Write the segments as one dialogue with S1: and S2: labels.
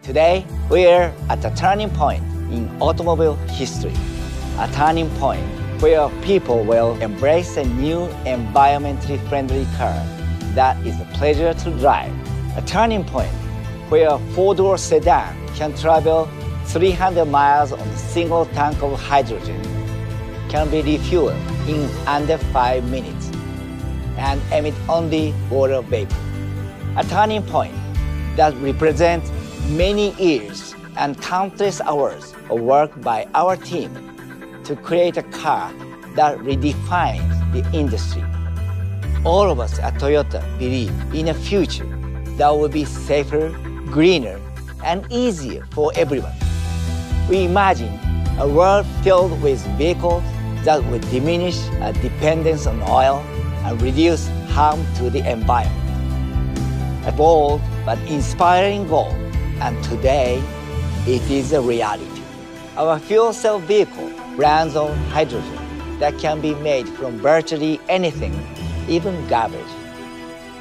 S1: Today, we're at a turning point in automobile history. A turning point where people will embrace a new environmentally friendly car that is a pleasure to drive. A turning point where a four-door sedan can travel 300 miles on a single tank of hydrogen, can be refueled in under 5 minutes, and emit only water vapor. A turning point that represents many years and countless hours of work by our team to create a car that redefines the industry. All of us at Toyota believe in a future that will be safer, greener, and easier for everyone. We imagine a world filled with vehicles that will diminish our dependence on oil and reduce harm to the environment. A bold but inspiring goal, and today it is a reality. Our fuel cell vehicle runs on hydrogen that can be made from virtually anything, even garbage.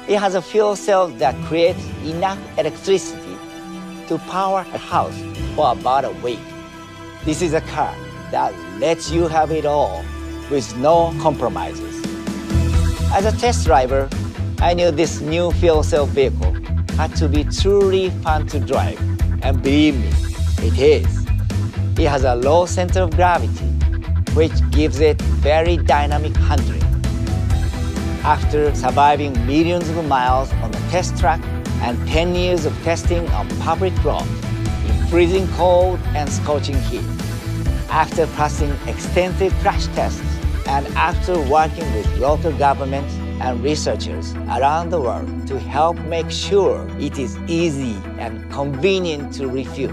S1: It has a fuel cell that creates enough electricity to power a house for about a week. This is a car that lets you have it all with no compromises. As a test driver, I knew this new fuel cell vehicle had to be truly fun to drive, and believe me, it is. It has a low center of gravity, which gives it very dynamic handling. After surviving millions of miles on the test track and 10 years of testing on public roads in freezing cold and scorching heat, after passing extensive crash tests, and after working with local governments and researchers around the world to help make sure it is easy and convenient to refuel,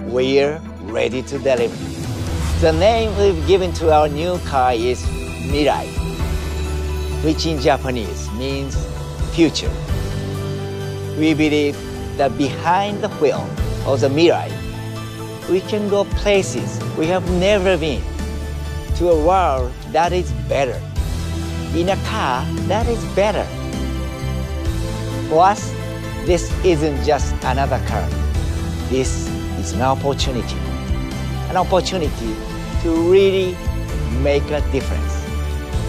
S1: we're ready to deliver. The name we've given to our new car is Mirai, which in Japanese means future. We believe that behind the wheel of the Mirai, we can go places we have never been, to a world that is better, in a car that is better. For us, this isn't just another car. This is an opportunity to really make a difference.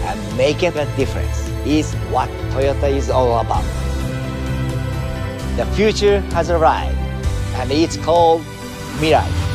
S1: And making a difference is what Toyota is all about. The future has arrived, and it's called Mirai.